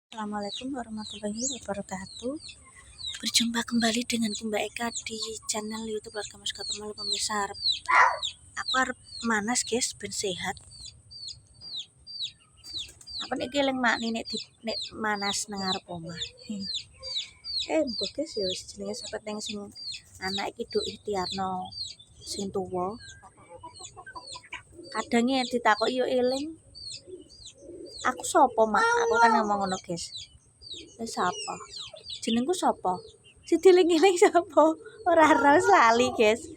Assalamualaikum warahmatullahi wabarakatuh. Berjumpa kembali dengan Mbak Eka di channel YouTube Keluarga Muska Pemalu Pemirsa. Aku arep manas guys, ben sehat. Apa nek eling mak nek nek manas nang arep omah. Mbok guys ya jenenge sepeteng sing anak iki Duk Ikhtiarno sing tuwa. Kadang ditakoki yo eling. Aku sapa mak? Aku kan ngomong ngono guys. Sapa? Jenengku sapa? Si diling-iling sapa? Ora lali, guys.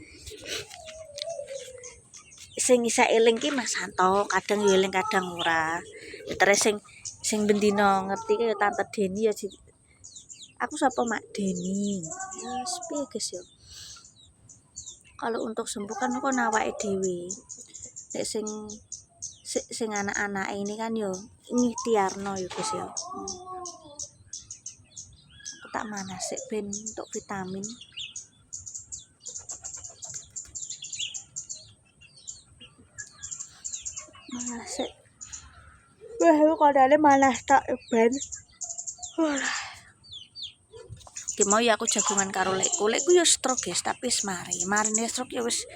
Sing isa eling ki Mas Santo, kadang yo eling kadang ora. Ya terus sing bendino ngerti ki ya Tante Deni ya. Aku sapa Mak Deni. Ya piye guys yo. Kalau untuk sembuh kan kok awake dhewe. Nek sing anak-anak ini kan yo ngikhtiarno yo guys yo. Aku tak manas sik ben untuk vitamin. Malah sik. Wah, kodane malah tak ben. Ki mau ya aku jagungan karo lekku. Lekku ya stroke guys, tapi wis marine stroke ya wis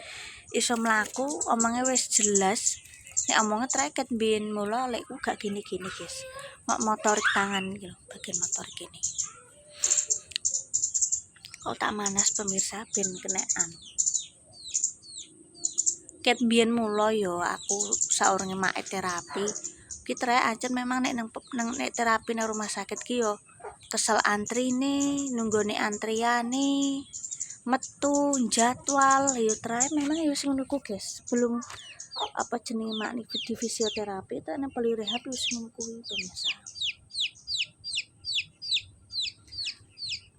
iso mlaku, omongnya wis jelas. Nek omongnya treket biyen mula lekku gak gini-gini guys. Mak motorik tangan gitu, bagian motorik ini. Kok tak manas pemirsa ben kenaan. Ket biyen mula yo aku saurunge mak terapi. Ki trek ancen memang nek nek terapi nang rumah sakit ki yo kesel antrine, nunggone antriane, metu jadwal yo trek memang yo sing ngono guys. Belum apa jenenge mak di fisioterapi ta nang polirehab wis ngono kuwi pemirsa.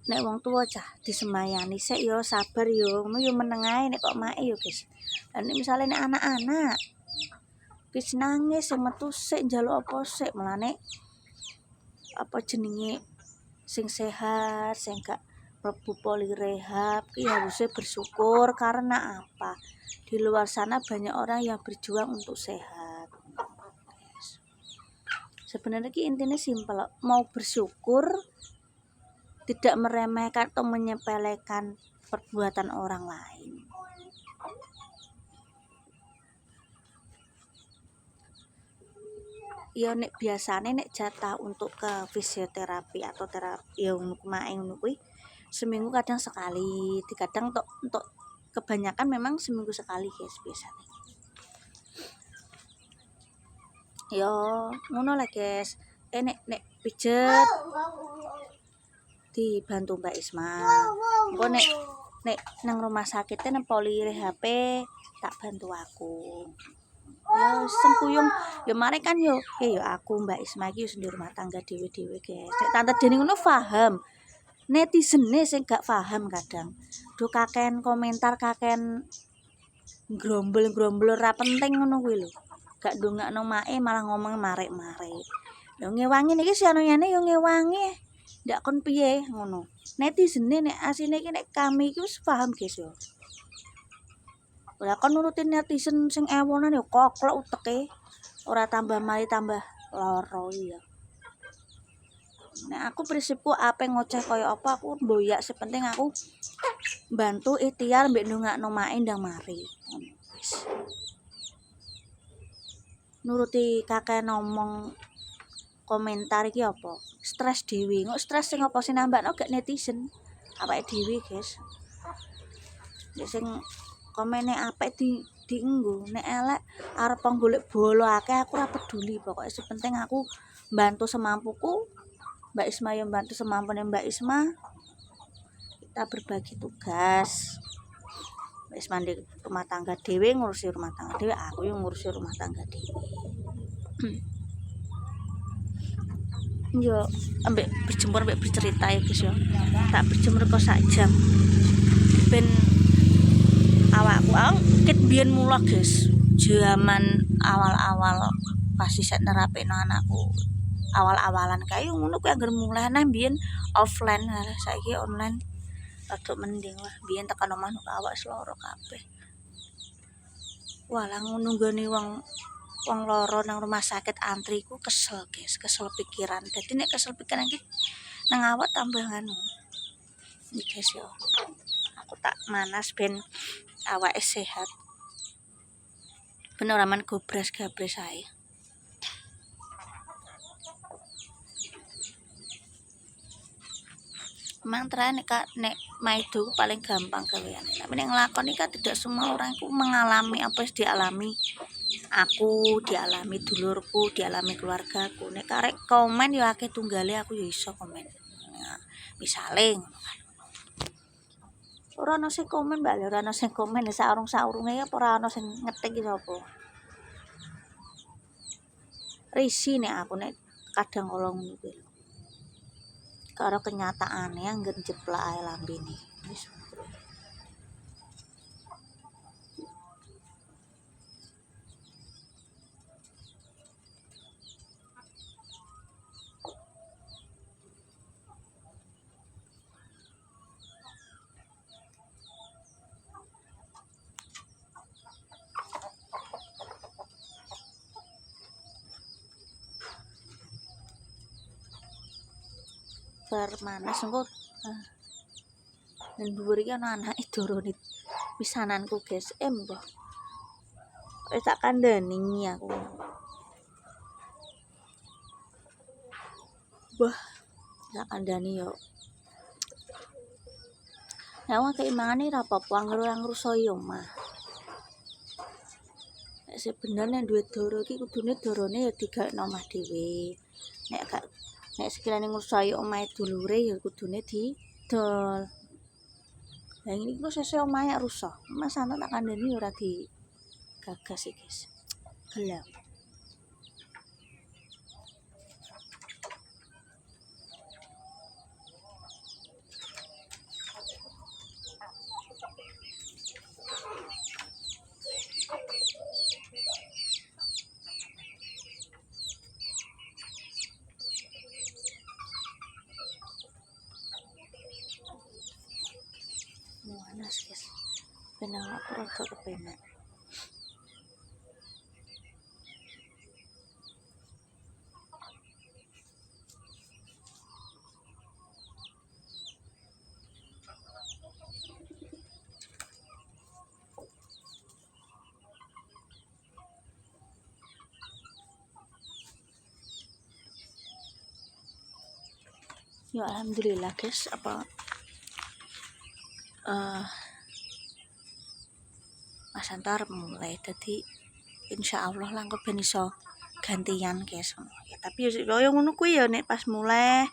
Nek wong tua cah disemayani sik yo sabar yo, ngono yo meneng ae nek kok make yo guys. Lah nek misale nek anak-anak wis nangis sing metu sik njaluk apa sik mulane apa jenenge sing sehat, sing gak mlebu polirehab ki harusnya bersyukur karena apa? Di luar sana banyak orang yang berjuang untuk sehat. Sebenarnya ki intinya simpel, mau bersyukur, tidak meremehkan atau menyepelekan perbuatan orang lain. Ya nek biasane nek jatah untuk ke fisioterapi atau terapi ya ngono kuwi seminggu kadang sekali, kadang untuk kebanyakan memang seminggu sekali guys biasanya. Yo ngono lah guys. Nek pijet dibantu Mbak Isma. Engko nek nang rumah sakit nang polirehab tak bantu aku. Ya sempuyung ya mare kan yo aku Mbak Isma iki wis di rumah tangga dhewe-dhewe guys. Nek Tante Deni ngono paham. Netizene sing gak paham kadang. Duh kaken komentar kaken grombol-grombol ora penting ngono kuwi lho. Gak ndongakno mae malah ngomong marek-marek. Lho ngewangi niki sianone yo ngewangi. Ndak kon piye ngono. Netizene nek asine iki nek kami iki wis paham guys yo. Lah kon nurutin netizen sing ewonan yo koklok uteke. Ora tambah mari tambah loro ya. Nek aku prinsipku apa ngoceh kaya apa aku mboyak sepenting aku bantu ikhtiar mbek ndongakno mae ndang mari. Nuruti kakek ngomong komentar iki apa? Stres dhewe. Kok stres sing apa sing nambahno gak netizen. Awake dhewe, guys. Nek sing komene apik dienggo, nek elek arep golek bolo akeh aku ora peduli. Pokoke sepenting aku bantu semampuku. Mbak Isma yang bantu semampune Mbak Isma. Kita berbagi tugas. Mbak Isma di rumah tangga dhewe ngurusi rumah tangga dhewe, aku yang ngurusi rumah tangga dhewe. Yo ambek berjemur ambek bercerita ya guys yo. Tak berjemur kok sak jam. Ben awakku ket biyen mula guys. Zaman awal-awal pasti set nerapekno anakku. Awal-awalan kae ngono kuwi anggere mulai nang biyen offline saiki online rada mending wah biyen tekan omah awak seloro kabeh. Walah nunggone wong wong loro nang rumah sakit antri ku kesel guys, kesel pikiran. Dadi nek kesel pikiran iki nang awak tambah anu. Iki guys yo. Aku tak manas ben awake sehat. Ben ora men gobres-gabres ae. Memang terakhir nek maido paling gampang gawean. Tapi nek nglakoni kan tidak semua orang itu mengalami apa yang dialami aku, dialami dulurku, dialami keluargaku. Nek karek komen ya akeh tunggale aku ya iso komen. Nah, misale ngono kan. Ora ono sing komen, Mbak, ora ono sing komen saurung-saurunge ya ora ono sing ngetik iki sapa. Risi nek aku nek kadang kala ngono kuwi. Karo kenyataane anggen jeplak ae lambene. Wis. Bar manas engko nang dhuwur iki ana anake dorone pisananku guys. Mbah. Wis tak kandhani aku. Wah, tak kandhani yo. Ya wong keimangane ora apa-apa anggere ngrusoi omah. Nek sebenarnya nek duwe doro iki kudune dorone ya digawekno omah dhewe. Nek sekiranya ngurusoi omahe dulure ya kudune didol. Lah ini kok sesuk omahe rusak. Mas ana tak kandhani ora digagas iki, guys. Gelem. Panas guys, ben awakku rada kepenak. Ya alhamdulillah guys, Mas Antar mulai tadi insyaallah langkut ben iso gantian guys. Ya, tapi yo ngono kuwi ya nek pas mulai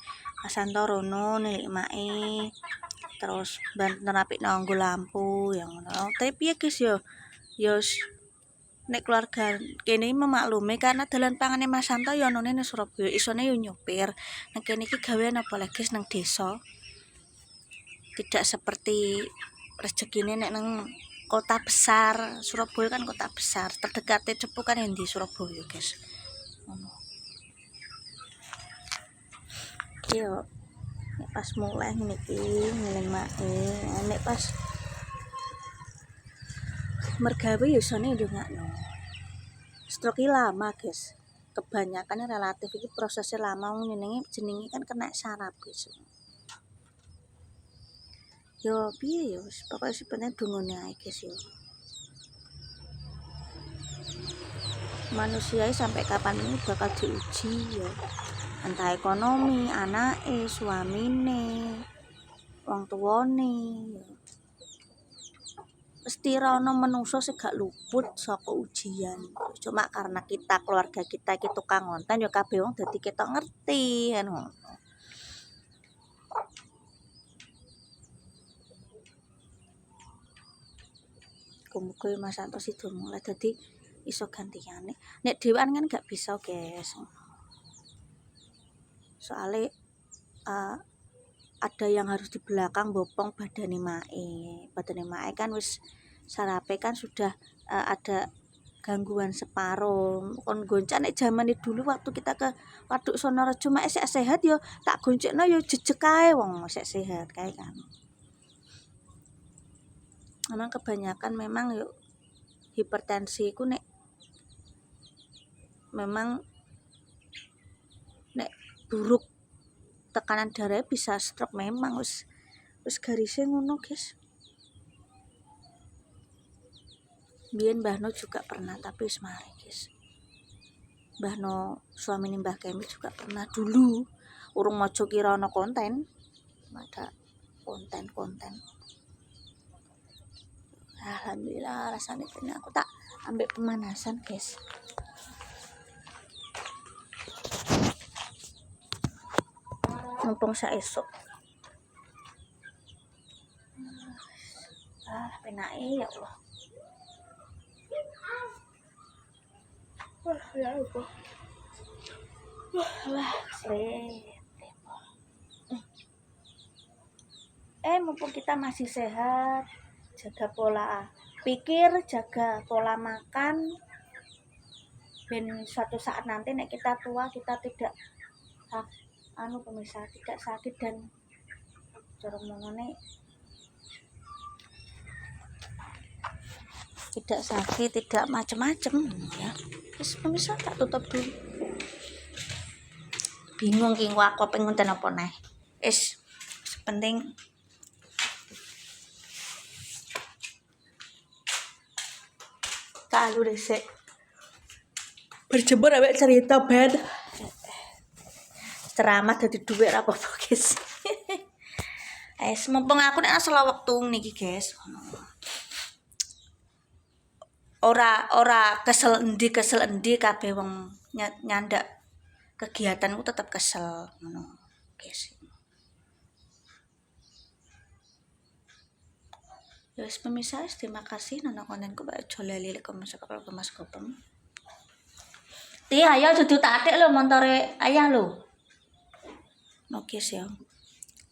Mas Antar rono nilik mae terus bantu rapikno nggo lampu yang ngono. Tapi piye guys yo nek keluarga kene memaklumi karena dalan pangane Mas Santo ya onone nang Surabaya, isone yo nyopir. Nek kene iki gawean apa lagi guys nang desa. Tidak seperti rezekine nek nang kota besar. Surabaya kan kota besar, terdekatnya Cepu kan yang di Surabaya guys. Yo nek pas mulai ngene iki ngeling mae, nek pas mergawe ya isone ndongakno. Stroke lama guys. Kebanyakan relatif iki prosesnya lama jenenge kan kena saraf guys. Yo piye yo pokoke sebenarnya dungone ae guys yo. Manusia sampai kapan ini bakal diuji ya. Entah ekonomi, anake, suamine, wong tuane ya. Mesti ra ono menungso sing gak luput saka ujian. Cuma karena kita keluarga kita iki tukang ngonten ya kabeh wong dadi ketok ngerti kan ngono. Muga Mas Santo sido mulai dadi iso gantian. Nek dhewean kan gak bisa guys. Soale ada yang harus di belakang bopong badane mae kan wis sarape kan sudah ada gangguan separuh kon goncak nek zamane dulu waktu kita ke Waduk Sonorejo mae sik sehat yo tak goncekno yo jejeg ae wong sik sehat kae kan. Memang kebanyakan memang yo hipertensi iku nek memang nek buruk tekanan darah bisa stroke, memang wis garisnya ngono guys. Biyen Mbah No juga pernah, tapi wis mari guys. Mbah No suami Mbah Kemi juga pernah dulu, urung mojo kira ana konten, ada konten. Alhamdulillah rasanya kena, aku tak ambil pemanasan guys. Mumpung saya esok. Penake ya Allah. Ya Allah. Mumpung kita masih sehat, jaga pola pikir, jaga pola makan. Ben suatu saat nanti nek kita tua kita tidak pemirsa, tidak sakit dan corong mongone tidak sakit, tidak macem-macem ya. Terus pemirsa tak tutup dulu. Bingung ki aku pengen ngonten apa neh. Penting kalu resik. Berjemur ambek cerita ben. Ceramah dadi dhuwit ra apa-apa, guys. Mumpung aku nek asal wektu niki, guys. Ora kesel endi kabeh wong nyandak kegiatanku tetap kesel ngono, guys. Ya wis pemirsa, terima kasih nonton kontenku Mbak Jolali lek Mas Gopeng. Ti ayo dudu tatik lho montore ayah lho. Oke sih.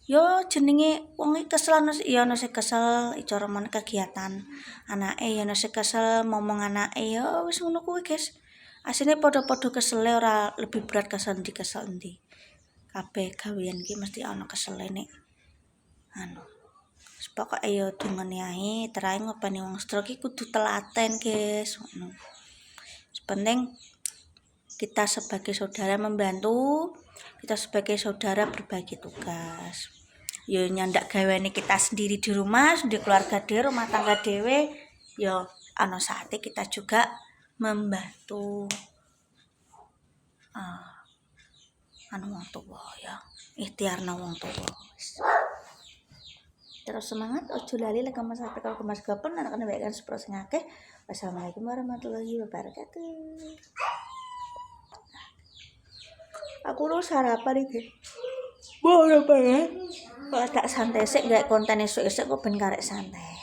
Yo jenenge wong iki kesel ya ono sing kesel cara men kegiatan anake, ya ono sing kesel momong anake, ya wis ngono kuwi guys. Asline padha-padha kesele, ora lebih berat kesel endi. Kabeh gawean iki mesti ono kesele nek pokoke ya dungane ae, terae ngopeni wong stroke iki kudu telaten guys. Ngono. Penting kita sebagai saudara membantu, kita sebagai saudara berbagi tugas. Yo nyandak gaweane kita sendiri di rumah, di keluarga dhewe, rumah tangga dhewe, yo ana saate kita juga membantu wong tuwa ya. Ikhtiarna wong tuwa. Terus semangat, ojo lali lek Mas Gopeng anak-anak baikkan sepro sing akeh. Wassalamualaikum warahmatullahi wabarakatuh. Aku lu sarapan iki. Boleh banget. Kalau tak santai sik gak konten esuk-esuk kok ben karek santai.